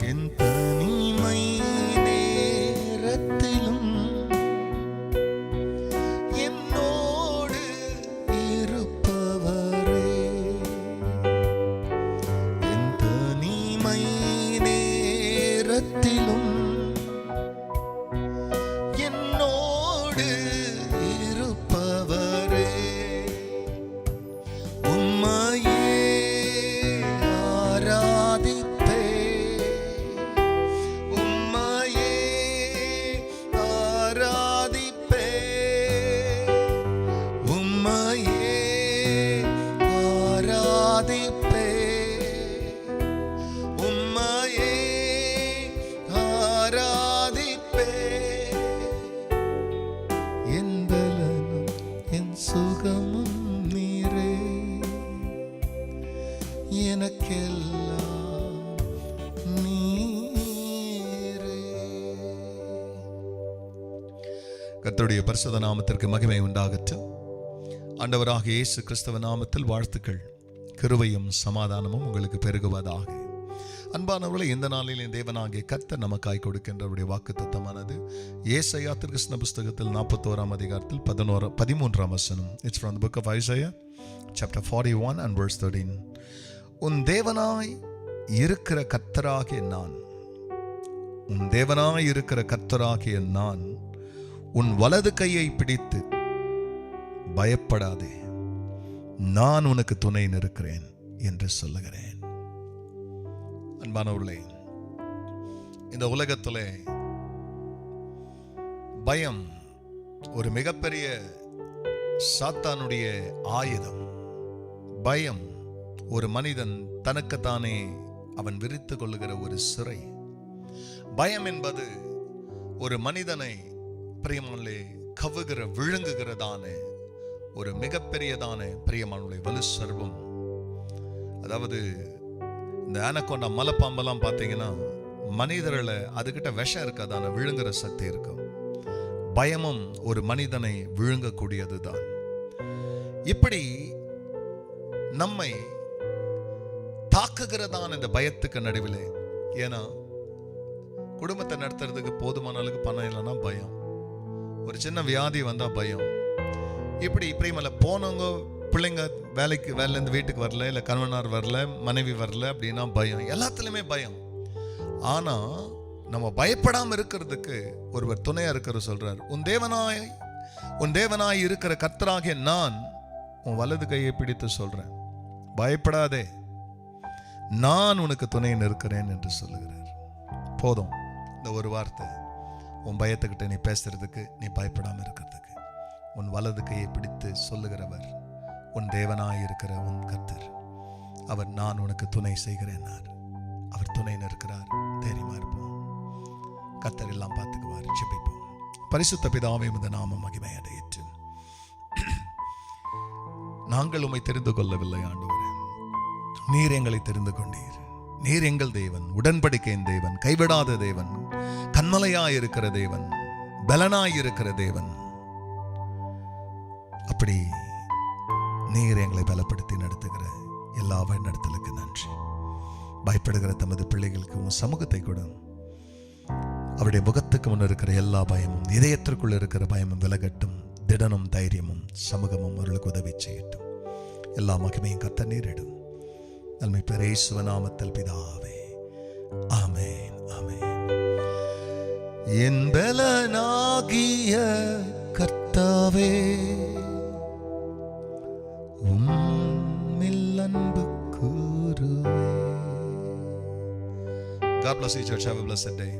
என் தனிமை நேரத்திலும் என்னோடு இருப்பவரே, என் தனிமை நேரத்திலும் என்னோடு இருப்பவரே, உம்மையே ஆராதிப்பே, உம்மையே ஆராதிப்பே, உம்மையே ஆராதிப்பே, உம்மையே ஆராதிப்பே. என் பலனும் என் சுகமும் நீரே, எனக்கெல்லாம் நீரே. கர்த்தருடைய பரிசுத்த நாமத்திற்கு மகிமை உண்டாகட்டும். ஆண்டவராகிய இயேசு கிறிஸ்துவ நாமத்தில் வாழ்த்துக்கள். கிருபையும் சமாதானமும் உங்களுக்கு பெருகுவதாக. அன்பானவர்களே, இந்த நாளில் தேவனாகிய கர்த்தர் நமக்காய் கொடுக்கின்றவருடைய வாக்குத்தத்தமானது ஏசாயா தீர்க்கதரிசன புஸ்தகத்தில் 41ஆம் அதிகாரத்தில் 13ஆம் வசனம். It's from the book of Isaiah chapter 41 and verse 13. உன் தேவனாய் இருக்கிற கர்த்தராகிய நான், உன் தேவனாய் இருக்கிற கர்த்தராகிய நான் உன் வலது கையை பிடித்து பயப்படாதே, நான் உனக்கு துணை நிற்கிறேன் என்று சொல்லுகிறேன். அன்பானவர்களே, இந்த உலகத்திலே பயம் ஒரு மிகப்பெரிய சாத்தானுடைய ஆயுதம். பயம் ஒரு மனிதன் தனக்குத்தானே அவன் விரித்து கொள்ளுகிற ஒரு சிறை. பயம் என்பது ஒரு மனிதனை பிரியமானே கவுகிற விழுங்குகிறதான ஒரு மிகப்பெரியதான பிரியமானே வலு சர்வம். அதாவது இந்த ஆனகோண்டா மலைப்பாம்பெல்லாம் பார்த்தீங்கன்னா மனிதர்களை அதுகிட்ட விஷம் இருக்காதான விழுங்குற சக்தி இருக்கும். பயமும் ஒரு மனிதனை விழுங்கக்கூடியது தான். இப்படி நம்மை தாக்குகிறதான இந்த பயத்துக்கு நடுவில், ஏன்னா குடும்பத்தை நடத்துறதுக்கு போதுமான அளவுக்கு பணம் இல்லைன்னா பயம், ஒரு சின்ன வியாதி வந்தா பயம், இப்படி மேல போனவங்க பிள்ளைங்க வேலையிலேருந்து வீட்டுக்கு வரல, இல்லை கணவனார் வரல, மனைவி வரல அப்படின்னா பயம், எல்லாத்துலேயுமே பயம். ஆனா நம்ம பயப்படாம இருக்கிறதுக்கு ஒருவர் துணையா இருக்கிற சொல்றார். உன் தேவனாய் இருக்கிற கர்த்தராகிய நான் உன் வலது கையை பிடித்து சொல்றேன், பயப்படாதே, நான் உனக்கு துணை நிற்கிறேன் என்று சொல்லுகிறார். போதும் இந்த ஒரு வார்த்தை உன் பயத்துக்கிட்ட நீ பேசுறதுக்கு, நீ பயப்படாம இருக்கிறதுக்கு. உன் வலது கையை பிடித்து சொல்லுகிறவர் உன் தேவனாய் இருக்கிற உன் கர்த்தர். அவர் நான் உனக்கு துணை செய்கிறேன், அவர் துணை நிற்கிறார். தைரியமா இருப்போம், கர்த்தர் எல்லாம் பார்த்துக்குவார். ஜெபிப்போம். பரிசுத்த பிதாவே, உமது நாமம் மகிமை அடையட்டும். நாங்கள் உம்மை தெரிந்து கொள்ளவில்லை ஆண்டவரே, நீர் எங்களை தெரிந்து கொண்டீர். நீர் எங்கள் தேவன், உடன்படிக்கையின் தேவன், கைவிடாத தேவன், கண்மலையாய் இருக்கிற தேவன், பலனாய் இருக்கிற தேவன். அப்படி நீர் எங்களை பலப்படுத்தி நடத்துகிற எல்லா வழிநடத்தலுக்கு நன்றி. பயப்படுகிற தமது பிள்ளைகளுக்கு உன் சமூகத்தை கொடு. அவருடைய முகத்துக்கு முன் இருக்கிற எல்லா பயமும், இதயத்திற்குள் இருக்கிற பயமும் விலகட்டும். திடனும் தைரியமும் சமூகமும் அவர்களுக்கு உதவி செய்யட்டும். எல்லா மகிமையும் கர்த்தர் நீரிடும். நன்மை பெற இயேசுவின் நாமத்தில் பிதாவே, ஆமென், ஆமென். என் பலனாகிய கர்த்தாவே, உம்மில் அன்பு கூறுவே. God bless you, church. Have a blessed day.